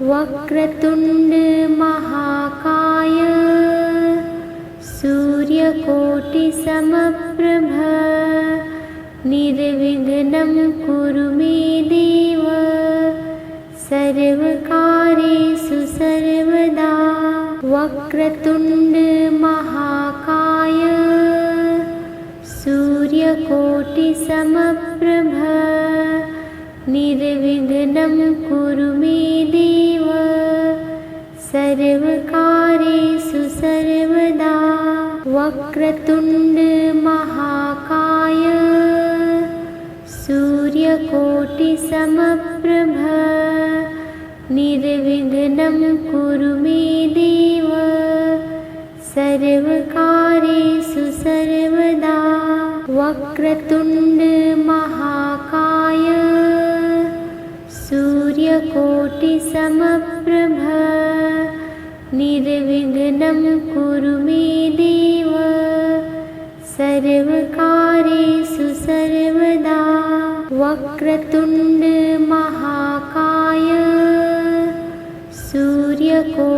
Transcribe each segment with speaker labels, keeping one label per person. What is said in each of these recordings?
Speaker 1: वक्रतुण्ड महाकाय सूर्यकोटिसमप्रभ निर्विघ्नं कुरु मे देव सर्वकार्येषु सर्वदा। वक्रतुण्ड महाकाय सूर्यकोटिसमप्रभ निर्विघ्नं कुरु मे देव सर्वकार्येषु सर्वदा। वक्रतुण्ड महाकाय सूर्यकोटिसमप्रभ निर्विघ्नं कुरु मे देव सर्वकार्येषु सर्वदा। वक्रतुण्ड महाकाय सूर्यकोटिसमप्रभ निर्विघ्नं कुरु मे देव सर्वकार्येषु सर्वदा। वक्रतुण्ड महाकाय सूर्यकोटिसमप्रभ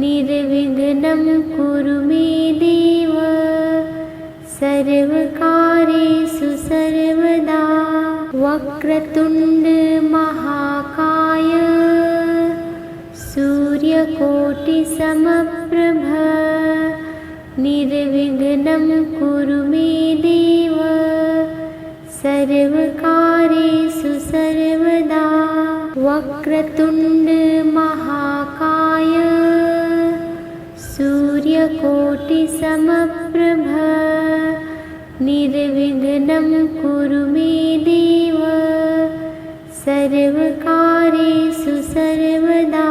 Speaker 1: निर्विघ्नं कुरु मे देव सर्वकार्येषु सर्वदा। वक्रतुण्ड महाकाय सूर्यकोटिसमप्रभ निर्विघ्नं कुरु मे देव सर्वकार्येषु सर्वदा। वक्रतुण्ड महाकाय सूर्यकोटिसमप्रभ निर्विघ्नं कुरु मे देव सर्वकार्येषु सर्वदा।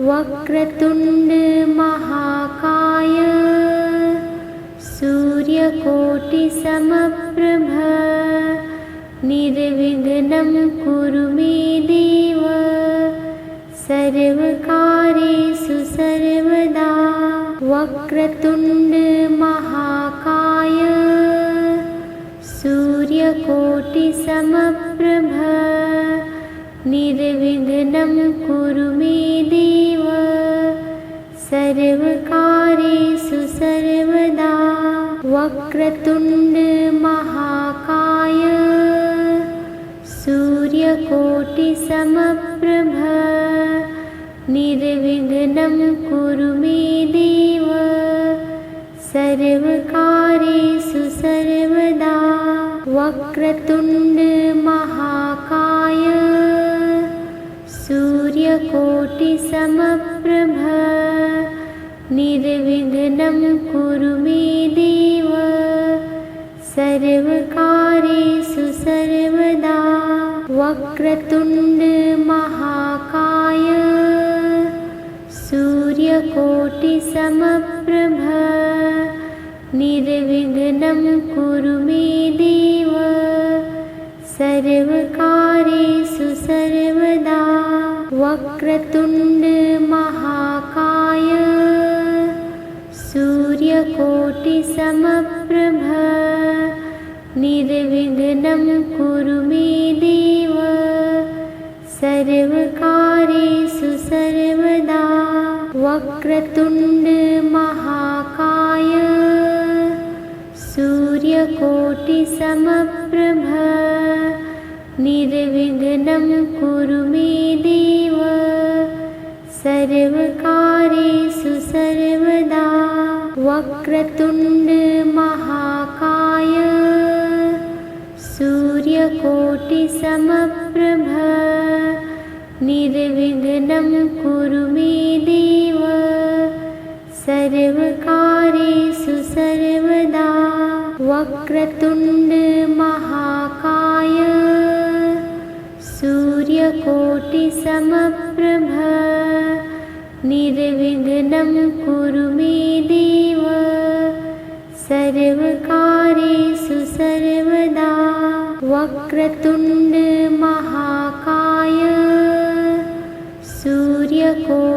Speaker 1: वक्रतुण्ड महाकाय सूर्यकोटिसमप्रभ निर्विघ्नं कुरु मे देव सर्वकार्येषु सर्वदा। वक्रतुण्ड महाकाय सूर्यकोटिसमप्रभ निर्विघ्नं कुरु मे देव सर्वकार्येषु सर्वदा। वक्रतुण्ड महाकाय सूर्यकोटिसमप्रभ निर्विघ्नं कुरु मे देव सर्वकार्येषु सर्वदा। वक्रतुण्ड महाकाय सूर्यकोटिसमप्रभ निर्विघ्नं कुरु मे देव सर्वकार्येषु सर्वदा। वक्रतुण्ड महाकाय सूर्यकोटिसमप्रभ निर्विघ्नं कुरु मे देव सर्वकार्येषु सर्वदा। वक्रतुण्ड महाकाय सूर्यकोटिसमप्रभ निर्विघ्नं कुरु मे देव सर्वकार्येषु सर्वदा। वक्रतुण्ड महाकाय सूर्यकोटिसमप्रभ निर्विघ्नं कुरु मे देव सर्वकार्येषु सर्वदा। वक्रतुण्ड महाकाय सूर्यकोटिसमप्रभ निर्विघ्नं कुरु मे देव सर्वकार्येषु सर्वदा। वक्रतुण्ड महाकाय सूर्यकोटिसमप्रभ निर्विघ्नं कुरु मे देव सर्वकार्येषु सर्वदा। वक्रतुण्ड महाकाय सूर्यकोटिसमप्रभ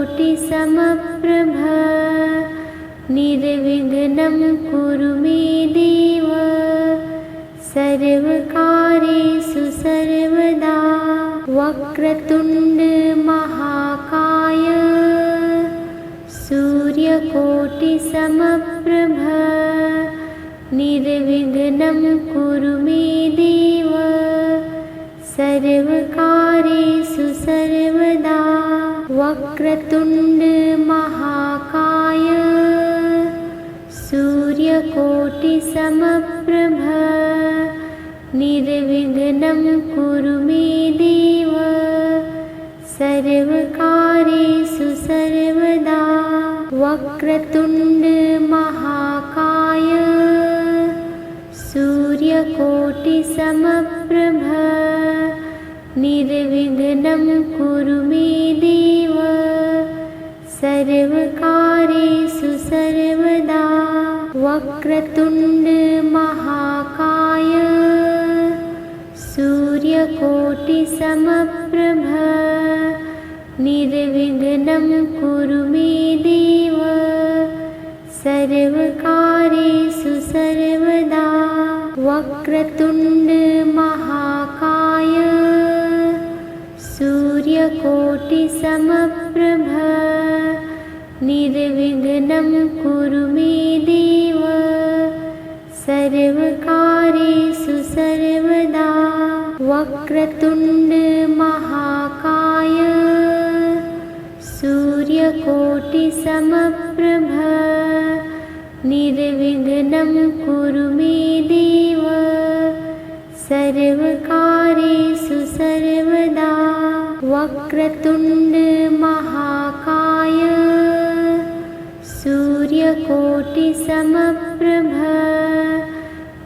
Speaker 1: निर्विघ्नं कुरु मे देव सर्वकार्येषु सर्वदा। वक्रतुण्ड महाकाय सूर्यकोटिसमप्रभ निर्विघ्नं कुरु मे देव सर्वकार्येषु सर्वदा। वक्रतुण्ड महाकाय सूर्यकोटिसमप्रभ निर्विघ्नं कुरु मे देव सर्वकार्येषु सर्वदा। वक्रतुण्ड महाकाय सूर्यकोटिसमप्रभ निर्विघ्नं कुरु मे देव सर्वकार्येषु सर्वदा। वक्रतुण्ड महाकाय सूर्यकोटिसमप्रभ निर्विघ्नं कुरु मे देव सर्वकार्येषु सर्वदा। वक्रतुण्ड महाकाय सूर्यकोटिसमप्रभ निर्विघ्नं कुरु मे देव सर्वकार्येषु सर्वदा। वक्रतुण्ड महाकाय सूर्यकोटिसमप्रभ निर्विघ्नं कुरु मे देव सर्वकार्येषु सर्वदा। वक्रतुण्ड महाकाय सूर्यकोटिसमप्रभ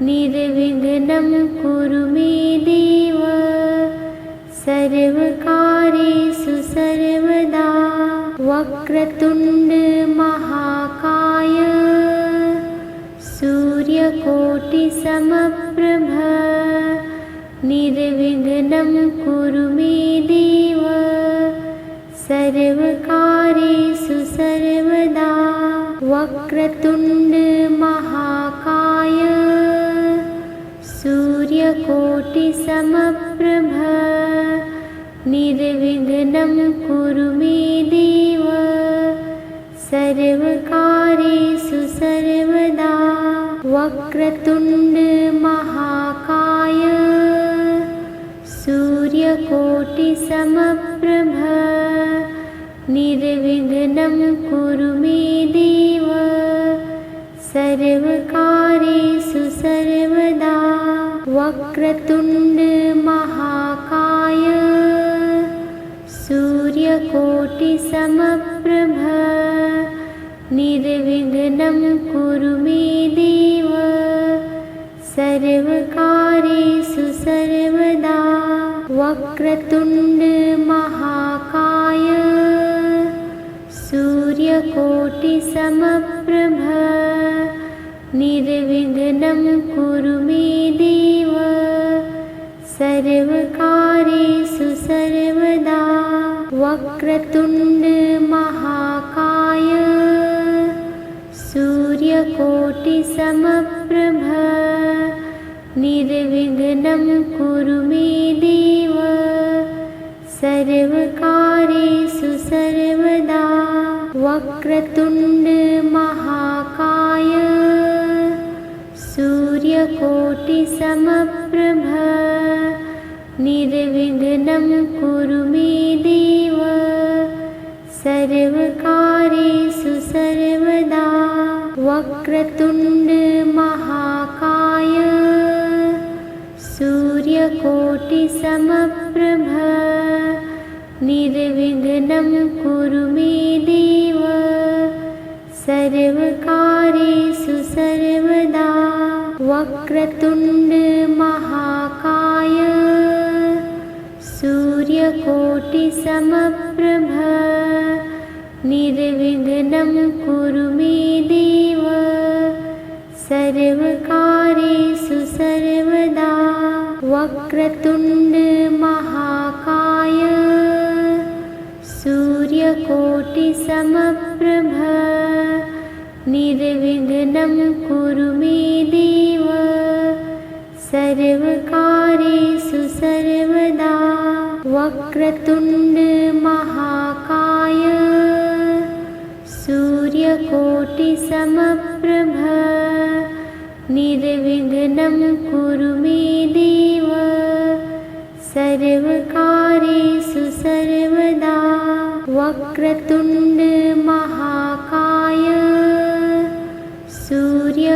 Speaker 1: निर्विघ्नं कुरु मे देव सर्वकार्येषु सर्वदा। वक्रतुण्ड महाकाय सूर्यकोटिसमप्रभ निर्विघ्नं कुरु मे देव सर्वकार्येषु सर्वदा। वक्रतुण्ड महाकाय सूर्यकोटिसमप्रभ निर्विघ्नं कुरु मे देव सर्वकार्येषु सर्वदा। वक्रतुण्ड महाकाय सूर्यकोटिसमप्रभ निर्विघ्नं कुरु मे देव सर्वकार्येषु सर्वदा। वक्रतुण्ड महाकाय सूर्यकोटिसमप्रभ निर्विघ्नं कुरु मे देव सर्वकार्येषु सर्वदा। वक्रतुण्ड महाकाय सूर्यकोटिसमप्रभ निर्विघ्नं कुरु मे देव सर्वकार्येषु सर्वदा। वक्रतुण्ड महाकाय सूर्यकोटिसमप्रभ निर्विघ्नं कुरु मे देव सर्वकार्येषु सर्वदा। वक्रतुण्ड महाकाय सूर्यकोटिसमप्रभ निर्विघ्नं कुरु मे देव सर्वकार्येषु सर्वदा। वक्रतुण्ड महाकाय सूर्यकोटिसमप्रभ निर्विघ्नं कुरु मे देव सर्वकार्येषु सर्वदा। वक्रतुण्ड महाकाय सूर्यकोटिसमप्रभ निर्विघ्नं कुरु मे देव सर्वकार्येषु सर्वदा। वक्रतुण्ड महाकाय सूर्यकोटिसमप्रभ निर्विघ्नं कुरु मे देव सर्वकार्येषु सर्वदा। वक्रतुण्ड महाकाय सूर्यकोटिसमप्रभ निर्विघ्नं कुरु मे देव सर्वकार्येषु सर्वदा। वक्रतुण्ड महाकाय सूर्यकोटिसमप्रभ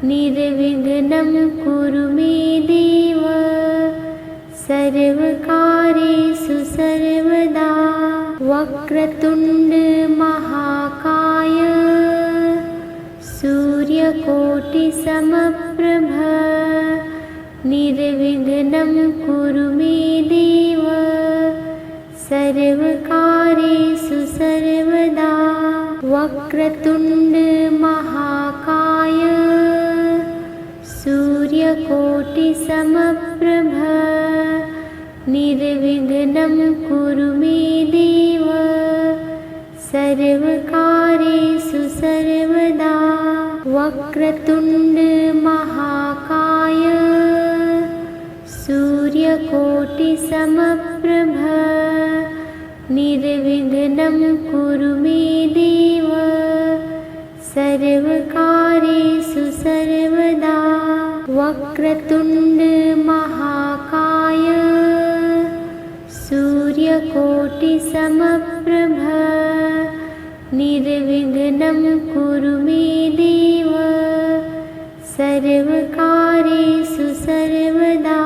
Speaker 1: निर्विघ्नं कुरु मे देव सर्वकार्येषु सर्वदा। वक्रतुण्ड महाकाय सूर्यकोटिसमप्रभ निर्विघ्नं कुरु मे देव सर्वकार्येषु सर्वदा। वक्रतुण्ड महाकाय सूर्यकोटिसमप्रभ निर्विघ्नं कुरु मे देव सर्वकार्येषु सर्वदा। वक्रतुण्ड महाकाय सूर्यकोटिसमप्रभ निर्विघ्नं कुरु मे देव सर्वकार्येषु सर्वदा। वक्रतुण्ड महाकाय सूर्यकोटिसमप्रभ निर्विघ्नं कुरु मे देव सर्वकार्येषु सर्वदा।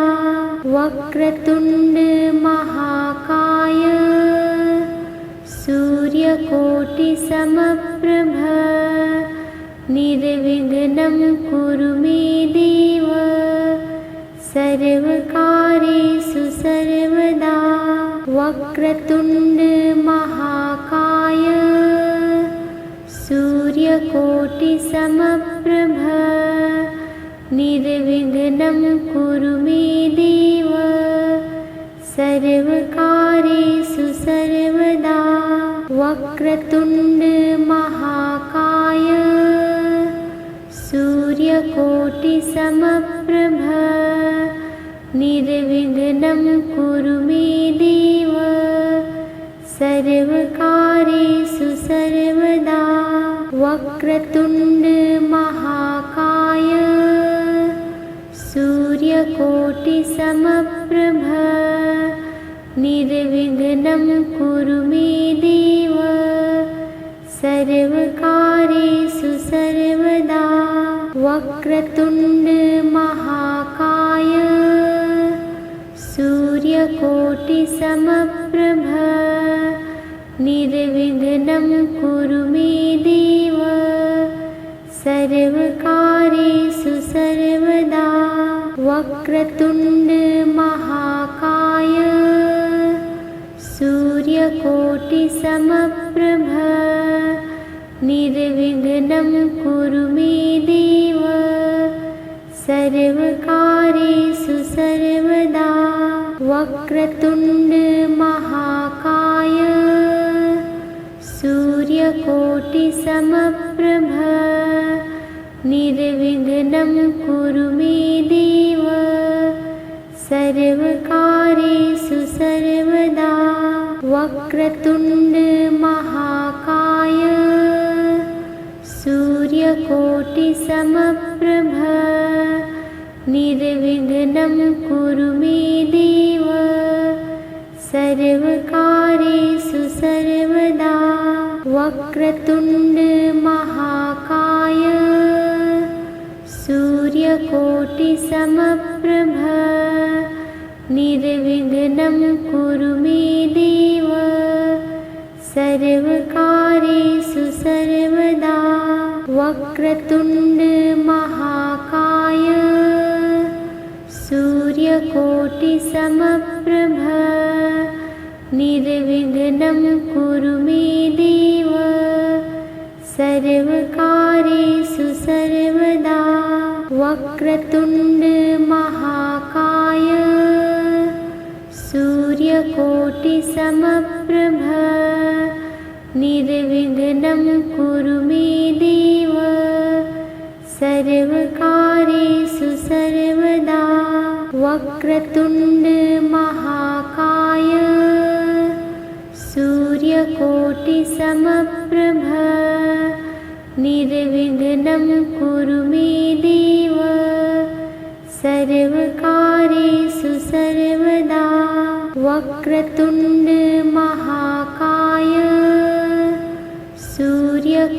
Speaker 1: वक्रतुण्ड महाकाय सूर्यकोटिसमप्रभ निर्विघ्नं कुरु मे देव सर्वकार्येषु सर्वदा। वक्रतुण्ड महाकाय सूर्यकोटिसमप्रभ निर्विघ्नं कुरु मे देव सर्वकार्येषु सर्वदा। वक्रतुण्ड महाकाय सूर्यकोटिसमप्रभ निर्विघ्नं कुरु मे देव सर्वकार्येषु सर्वदा। वक्रतुण्ड महाकाय सूर्यकोटिसमप्रभ निर्विघ्नं कुरु मे देव सर्वकार्येषु सर्वदा। वक्रतुण्ड महाकाय सूर्यकोटिसमप्रभ निर्विघ्नं कुरु मे देव सर्वकार्येषु सर्वदा। वक्रतुण्ड महाकाय सूर्यकोटिसमप्रभ निर्विघ्नं कुरु मे देव सर्वकार्येषु सर्वदा। वक्रतुण्ड महाकाय सूर्यकोटिसमप्रभ निर्विघ्नं कुरु मे देव सर्वकार्येषु सर्वदा। वक्रतुण्ड महाकाय सूर्यकोटिसमप्रभ निर्विघ्नं कुरु मे देव सर्वकार्येषु सर्वदा। वक्रतुण्ड महाकाय सूर्यकोटिसमप्रभ निर्विघ्नं कुरु मे देव सर्वकार्येषु सर्वदा। वक्रतुण्ड महाकाय सूर्यकोटिसमप्रभ निर्विघ्नं कुरु मे देव सर्वकार्येषु सर्वदा। वक्रतुण्ड महाकाय सूर्यकोटिसमप्रभ निर्विघ्नं कुरु मे देव सर्वकार्येषु सर्वदा। वक्रतुण्ड महाकाय सूर्यकोटिसमप्रभ निर्विघ्नं कुरु मे देव सर्वकार्येषु सर्वदा। वक्रतुण्ड महाकाय सूर्यकोटिसमप्रभ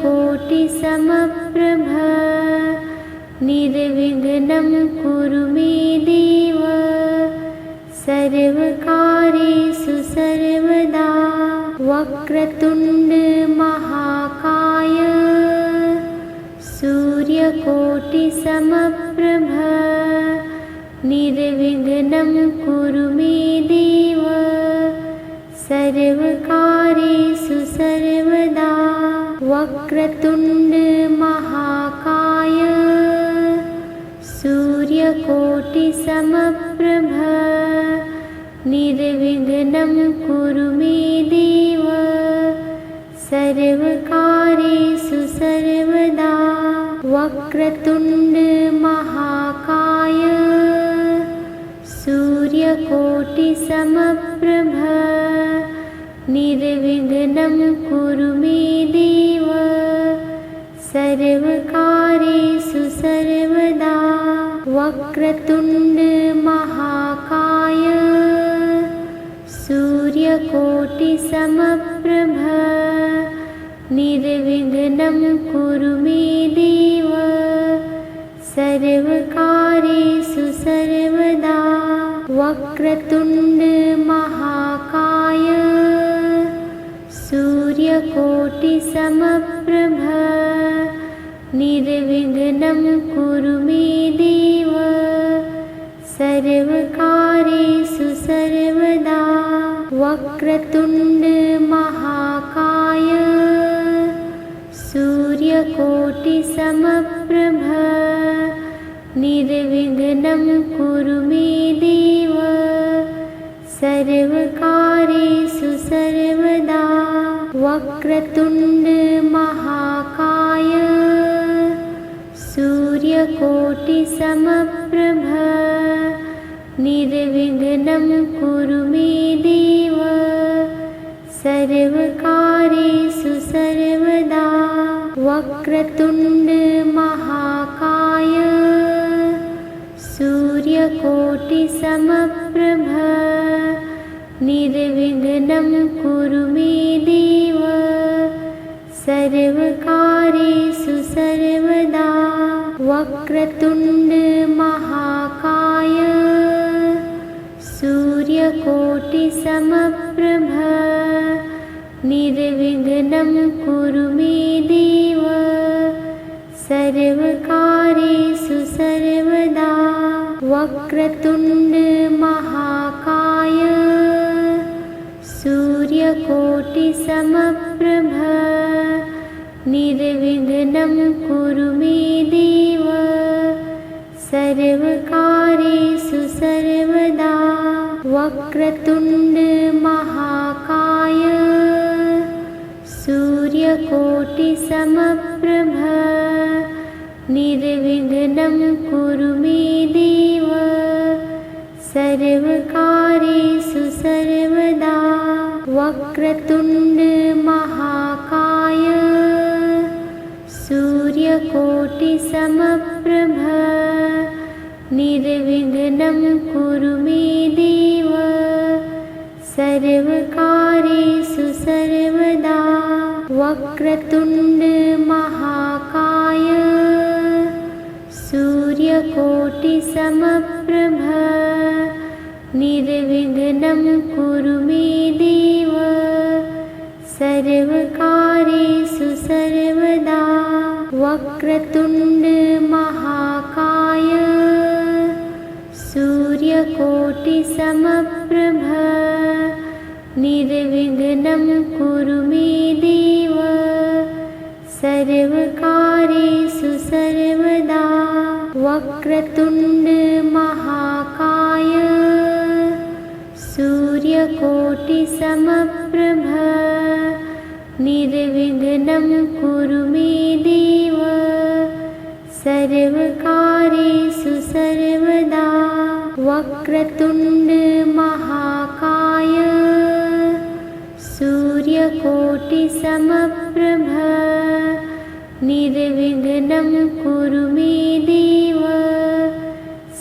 Speaker 1: निर्विघ्नं कुरु मे देव सर्वकार्येषु सर्वदा। वक्रतुण्ड महाकाय सूर्यकोटिसमप्रभ निर्विघ्नं कुरु मे देव सर्वकार्येषु सर्वदा। वक्रतुण्ड महाकाय सूर्यकोटिसमप्रभ निर्विघ्नं कुरु मे देव सर्वकार्येषु सर्वदा। वक्रतुण्ड महाकाय सूर्यकोटिसमप्रभ निर्विघ्नं कुरु मे देव सर्वकार्येषु सर्वदा। वक्रतुण्ड महाकाय सूर्यकोटिसमप्रभ निर्विघ्नं कुरु मे देव सर्वकार्येषु सर्वदा। वक्रतुण्ड महाकाय सूर्यकोटिसमप्रभ निर्विघ्नं कुरु मे देव सर्वकार्येषु सर्वदा। वक्रतुण्ड महाकाय सूर्यकोटिसमप्रभ निर्विघ्नं कुरु मे देव सर्वकार्येषु सर्वदा। वक्रतुण्ड महाकाय सूर्यकोटिसमप्रभ निर्विघ्नं कुरु मे देव सर्वकार्येषु सर्वदा। वक्रतुण्ड महाकाय सूर्यकोटिसमप्रभ निर्विघ्नं कुरु मे देव सर्वकार्येषु सर्वदा। वक्रतुण्ड महाकाय सूर्यकोटिसमप्रभ निर्विघ्नं कुरु मे देव सर्वकार्येषु सर्वदा। वक्रतुण्ड महाकाय सूर्यकोटिसमप्रभ निर्विघ्नं कुरु मे देव सर्वकार्येषु सर्वदा। वक्रतुण्ड महाकाय सूर्यकोटिसमप्रभ निर्विघ्नं कुरु मे देव सर्वकार्येषु सर्वदा। वक्रतुण्ड महाकाय सूर्यकोटिसमप्रभ निर्विघ्नं कुरु मे देव सर्वकार्येषु सर्वदा। वक्रतुण्ड महाकाय सूर्यकोटिसमप्रभ निर्विघ्नं कुरु मे देव सर्वकार्येषु सर्वदा। वक्रतुण्ड महाकाय सूर्यकोटिसमप्रभ निर्विघ्नं कुरु मे देव सर्वकार्येषु सर्वदा। वक्रतुण्ड महाकाय सूर्यकोटिसमप्रभ निर्विघ्नं कुरु मे देव सर्वकार्येषु सर्वदा। वक्रतुण्ड महाकाय सूर्यकोटिसमप्रभ निर्विघ्नं कुरु मे देव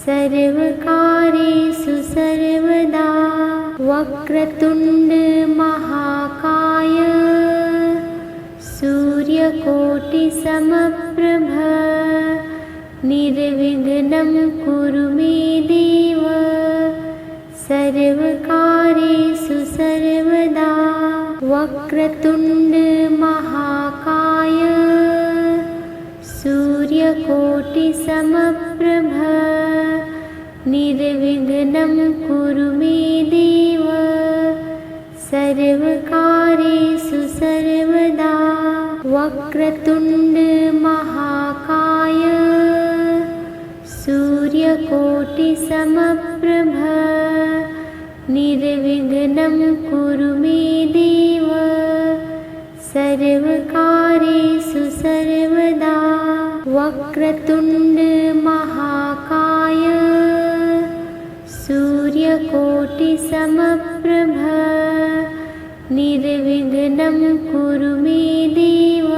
Speaker 1: सर्वकार्येषु सर्वदा। वक्रतुण्ड महाकाय सूर्यकोटिसमप्रभ निर्विघ्नं कुरु मे देव सर्वकार्येषु सर्वदा। वक्रतुण्ड महाकाय सूर्यकोटिसमप्रभ निर्विघ्नं कुरु मे देव सर्वकार्येषु सर्वदा। वक्रतुण्ड महाकाय सूर्यकोटिसमप्रभ निर्विघ्नं कुरु मे देव सर्वकार्येषु सर्वदा। वक्रतुण्ड महाकाय सूर्यकोटिसमप्रभ निर्विघ्नं कुरु मे देव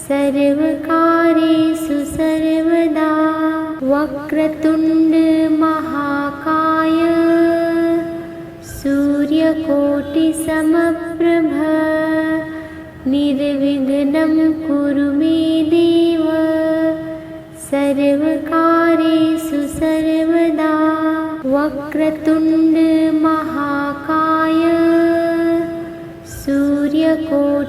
Speaker 1: सर्वकार्येषु सर्वदा। वक्रतुण्ड महाकाय सूर्यकोटिसमप्रभ निर्विघ्नं कुरु मे देव सर्वकार्येषु सर्वदा। वक्रतुण्ड महाकाय सूर्यकोटिसमप्रभ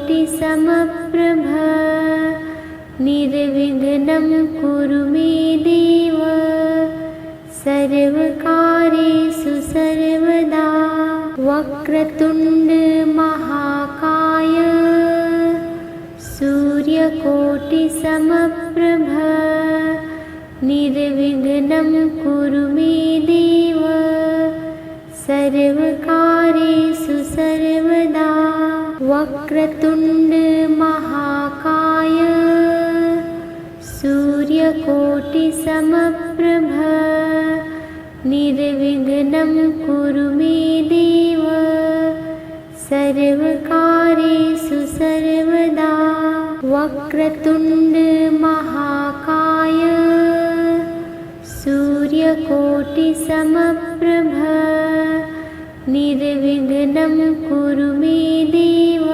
Speaker 1: निर्विघ्नं कुरु मे देव सर्वकार्येषु सर्वदा। वक्रतुण्ड महाकाय सूर्यकोटिसमप्रभ निर्विघ्नं कुरु मे देव सर्वकार्येषु सर्वदा। वक्रतुण्ड महाकाय सूर्यकोटिसमप्रभ निर्विघ्नं कुरु मे देव सर्वकार्येषु सर्वदा। वक्रतुण्ड महाकाय सूर्यकोटिसमप्रभ निर्विघ्नं कुरु मे देव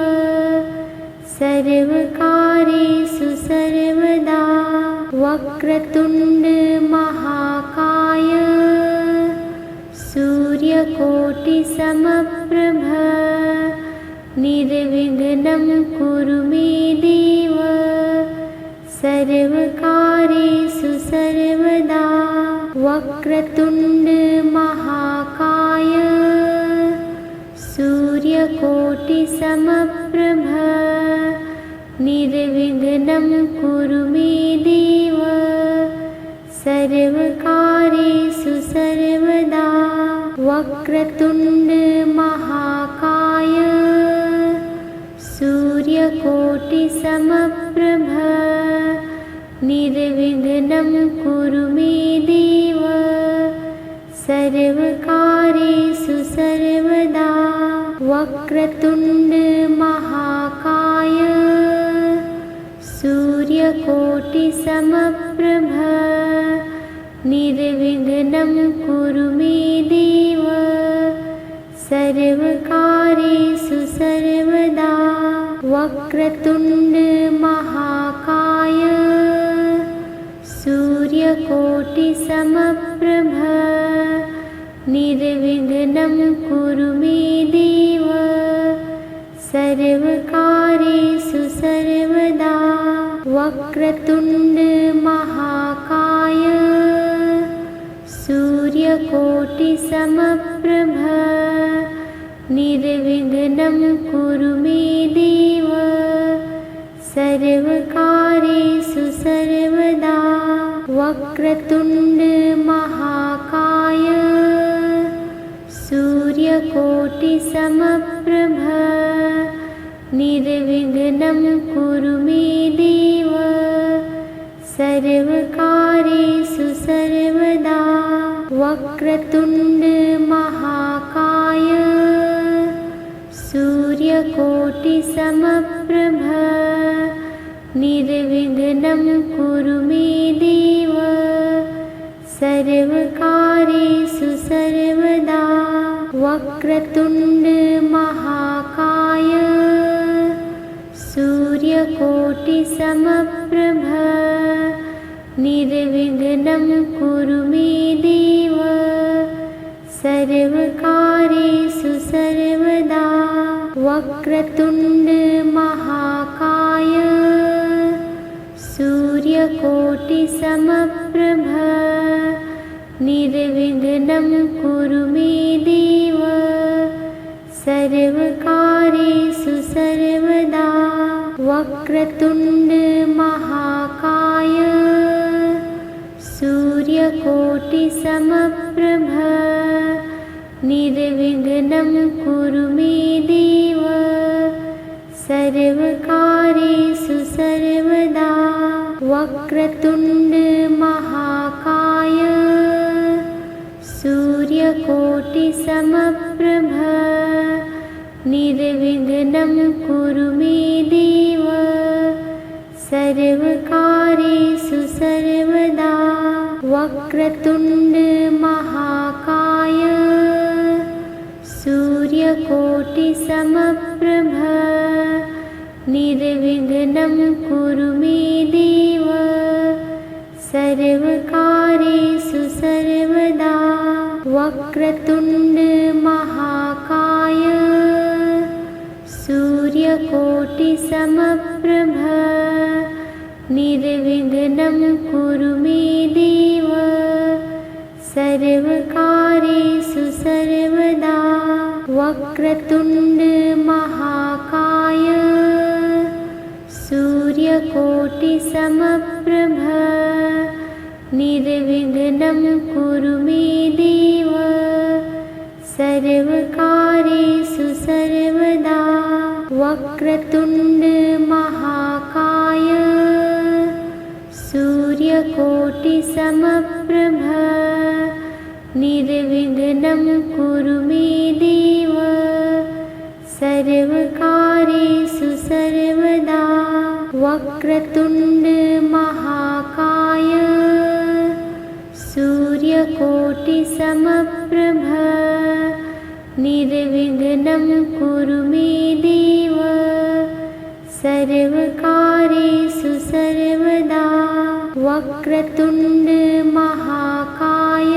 Speaker 1: सर्वकार्येषु सर्वदा। वक्रतुण्ड महाकाय सूर्यकोटिसमप्रभ निर्विघ्नं कुरु मे देव सर्वकार्येषु सर्वदा। वक्रतुण्ड महाकाय सूर्यकोटिसमप्रभ निर्विघ्नं कुरु मे देव सर्वकार्येषु सर्वदा। वक्रतुण्ड महाकाय सूर्यकोटिसमप्रभ निर्विघ्नं कुरु मे देव सर्वकार्येषु सर्वदा। वक्रतुण्ड महाकाय सूर्यकोटिसमप्रभ निर्विघ्नं कुरु मे देव सर्वकार्येषु सर्वदा। वक्रतुण्ड महाकाय सूर्यकोटिसमप्रभ निर्विघ्नं कुरु मे देव सर्वकार्येषु सर्वदा। वक्रतुण्ड महाकाय सूर्यकोटिसमप्रभ निर्विघ्नं कुरु मे देव सर्वकार्येषु सर्वदा। वक्रतुण्ड महाकाय सूर्यकोटिसमप्रभ निर्विघ्नं कुरु मे देव सर्वकार्येषु सर्वदा। वक्रतुण्ड महाकाय सूर्यकोटिसमप्रभ निर्विघ्नं कुरु मे देव सर्वकार्येषु सर्वदा। वक्रतुण्ड महाकाय सूर्यकोटिसमप्रभ निर्विघ्नं कुरु मे देव सर्वकार्येषु सर्वदा। वक्रतुण्ड महाकाय सूर्यकोटिसमप्रभ निर्विघ्नं कुरु मे देव सर्वकार्येषु सर्वदा। वक्रतुण्ड महाकाय सूर्यकोटिसमप्रभ निर्विघ्नं कुरु मे देव सर्वकार्येषु सर्वदा। वक्रतुण्ड महाकाय सूर्यकोटिसमप्रभ निर्विघ्नं कुरु मे देव सर्वकार्येषु सर्वदा। वक्रतुण्ड महाकाय सूर्यकोटिसमप्रभ निर्विघ्नं कुरु मे देव सर्वकार्येषु सर्वदा। वक्रतुण्ड महाकाय सूर्यकोटिसमप्रभ निर्विघ्नं कुरु मे देव सर्वकार्येषु सर्वदा। वक्रतुण्ड महाकाय सूर्यकोटिसमप्रभ निर्विघ्नं कुरु मे देव सर्वकार्येषु सर्वदा। वक्रतुण्ड महाकाय सूर्यकोटिसमप्रभ निर्विघ्नं कुरु मे देव सर्वकार्येषु सर्वदा। वक्रतुण्ड महाकाय सूर्यकोटिसमप्रभ निर्विघ्नं कुरु मे देव सर्वकार्येषु सर्वदा। वक्रतुण्ड महाकाय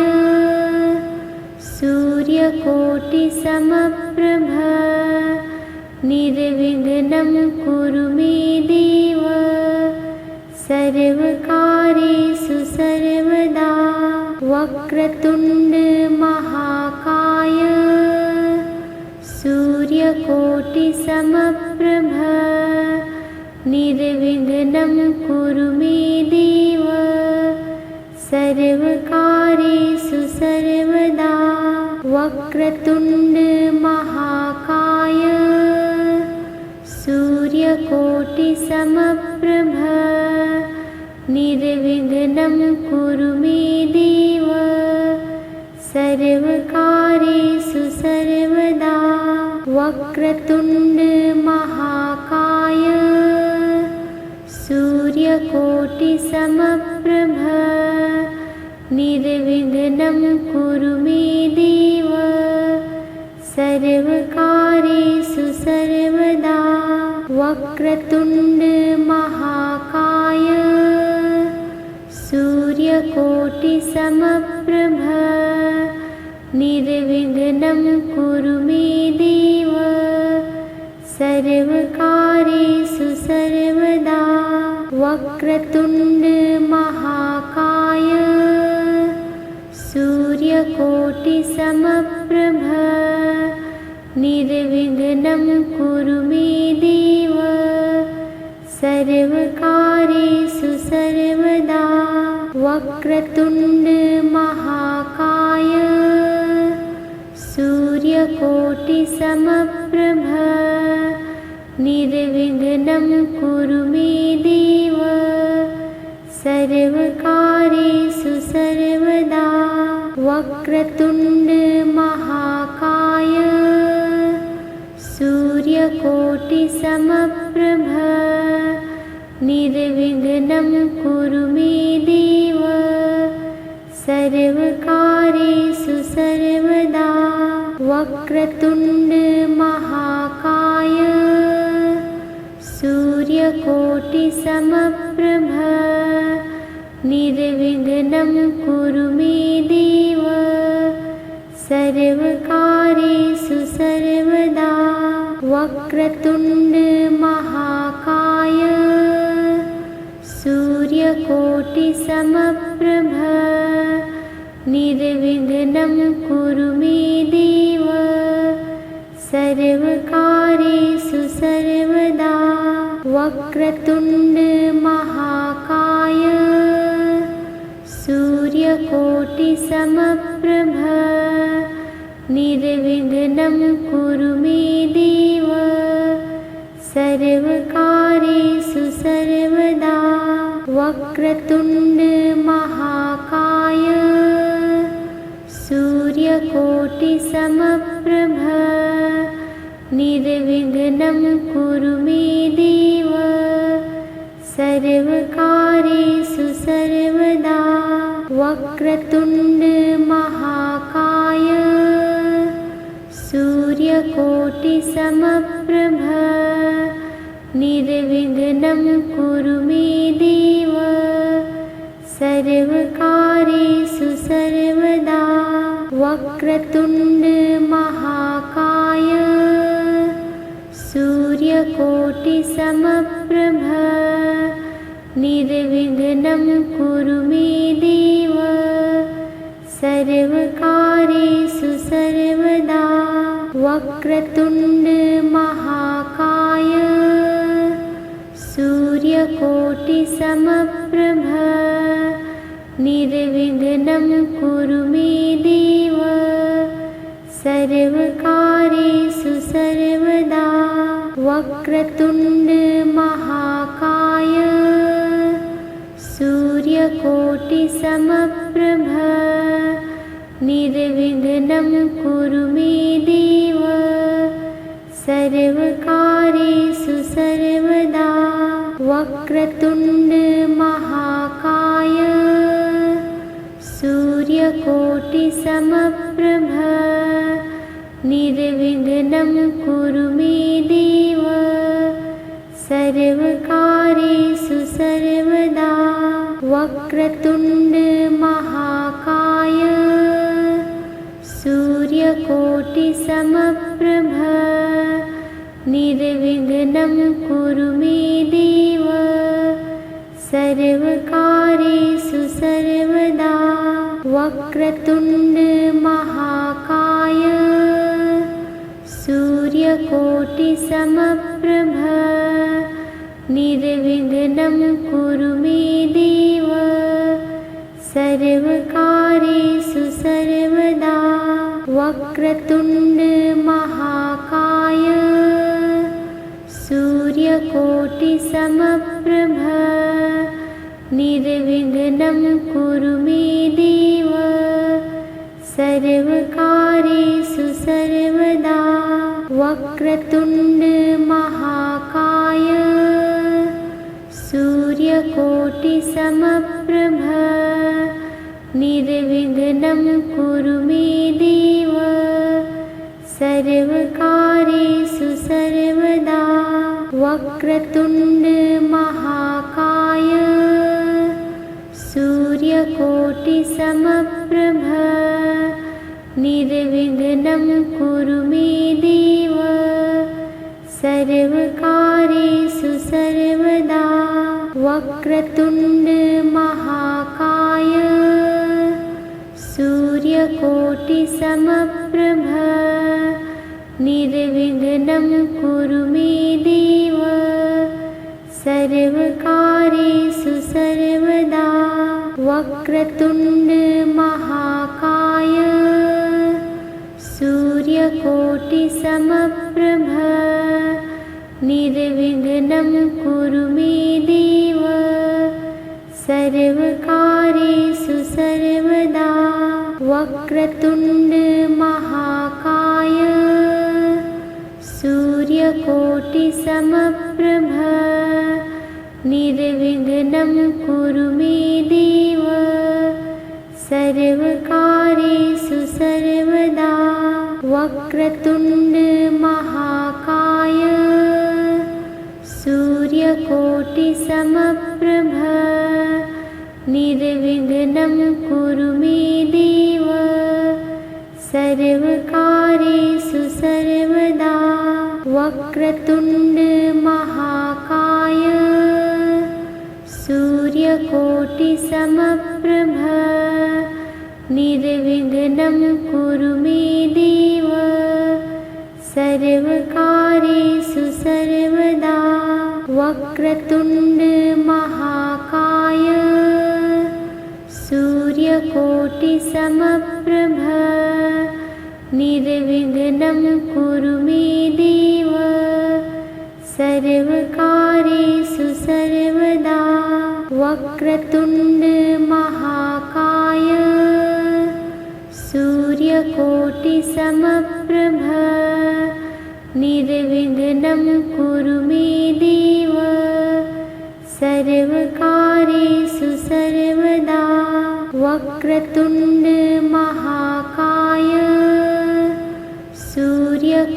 Speaker 1: सूर्यकोटिसमप्रभ निर्विघ्नं कुरु मे देव सर्वकार्येषु सर्वदा। वक्रतुण्ड महाकाय सूर्यकोटिसमप्रभ निर्विघ्नं कुरु मे देव सर्वकार्येषु सर्वदा। वक्रतुण्ड महाकाय सूर्यकोटिसमप्रभ निर्विघ्नं कुरु मे देव सर्वकार्येषु सर्वदा। वक्रतुण्ड महाकाय सूर्यकोटिसमप्रभ निर्विघ्नं कुरु मे देव सर्वकार्येषु सर्वदा। वक्रतुण्ड महाकाय सूर्यकोटिसमप्रभ निर्विघ्नं कुरु मे देव सर्वकार्येषु सर्वदा। वक्रतुण्ड महाकाय सूर्यकोटिसमप्रभ निर्विघ्नं कुरु मे देव सर्वकार्येषु सर्वदा। वक्रतुण्ड महाकाय सूर्यकोटिसमप्रभ निर्विघ्नं कुरु मे देव सर्वकार्येषु सर्वदा। वक्रतुण्ड महाकाय सूर्यकोटिसमप्रभ निर्विघ्नं कुरु मे देव सर्वकार्येषु सर्वदा। वक्रतुण्ड महाकाय सूर्यकोटिसमप्रभ निर्विघ्नं कुरु मे देव सर्वकार्येषु सर्वदा। वक्रतुण्ड महाकाय सूर्यकोटिसमप्रभ निर्विघ्नं कुरु मे देव सर्वकार्येषु सर्वदा। वक्रतुण्ड महाकाय सूर्यकोटिसमप्रभ निर्विघ्नं कुरु मे देव सर्वकार्येषु सर्वदा। वक्रतुण्ड महाकाय सूर्यकोटिसमप्रभ निर्विघ्नं कुरु मे देव सर्वकार्येषु सर्वदा। वक्रतुण्ड महाकाय सूर्यकोटिसमप्रभ निर्विघ्नं कुरु मे देव सर्वकार्येषु सर्वदा। वक्रतुण्ड महाकाय सूर्यकोटिसमप्रभ निर्विघ्नं कुरु मे देव सर्वकार्येषु सर्वदा। वक्रतुण्ड महाकाय सूर्यकोटिसमप्रभ निर्विघ्नं कुरु मे देव सर्वकार्येषु सर्वदा। वक्रतुण्ड महाकाय सूर्यकोटिसमप्रभ निर्विघ्नं कुरु मे देव सर्वकार्येषु सर्वदा। वक्रतुण्ड महाकाय सूर्यकोटिसमप्रभ निर्विघ्नं कुरु मे देव सर्वकार्येषु सर्वदा। वक्रतुण्ड महाकाय सूर्यकोटिसमप्रभ निर्विघ्नं कुरु मे देव सर्वकार्येषु सर्वदा। वक्रतुण्ड महाकाय सूर्यकोटिसमप्रभ निर्विघ्नं कुरु मे देव सर्वकार्येषु सर्वदा। वक्रतुण्ड महाकाय सूर्यकोटिसमप्रभ निर्विघ्नं कुरु मे देव सर्वकार्येषु सर्वदा। वक्रतुण्ड महाकाय सूर्यकोटिसमप्रभ निर्विघ्नं कुरु मे देव सर्वकार्येषु सर्वदा। वक्रतुण्ड महाकाय सूर्यकोटिसमप्रभ निर्विघ्नं कुरु मे देव सर्वकार्येषु सर्वदा। वक्रतुण्ड महाकाय सूर्यकोटिसमप्रभ निर्विघ्नं कुरु मे देव सर्वकार्येषु सर्वदा। वक्रतुण्ड महाकाय सूर्यकोटिसमप्रभ निर्विघ्नं कुरु मे देव सर्वकार्येषु सर्वदा। वक्रतुण्ड महाकाय सूर्यकोटिसमप्रभ निर्विघ्नं कुरु मे देव सर्वकार्येषु सर्वदा। वक्रतुण्ड महाकाय सूर्यकोटिसमप्रभ निर्विघ्नं कुरु मे देव सर्वकार्येषु सर्वदा। वक्रतुण्ड महाकाय सूर्यकोटिसमप्रभ निर्विघ्नं कुरु मे देव सर्वकार्येषु सर्वदा। वक्रतुण्ड महाकाय सूर्यकोटिसमप्रभ निर्विघ्नं कुरु मे देव सर्वकार्येषु सर्वदा। वक्रतुण्ड महाकाय सूर्यकोटिसमप्रभ निर्विघ्नं कुरु मे देव सर्वकार्येषु सर्वदा। वक्रतुण्ड महाकाय सूर्यकोटिसमप्रभ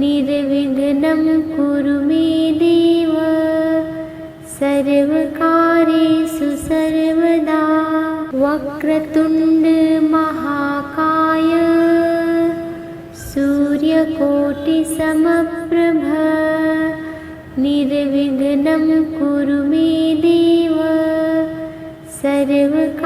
Speaker 1: निर्विघ्नं कुरु मे देव सर्वकार्येषु सर्वदा। वक्रतुण्ड महाकाय सूर्यकोटिसमप्रभ निर्विघ्नं कुरु मे देव सर्वकार्येषु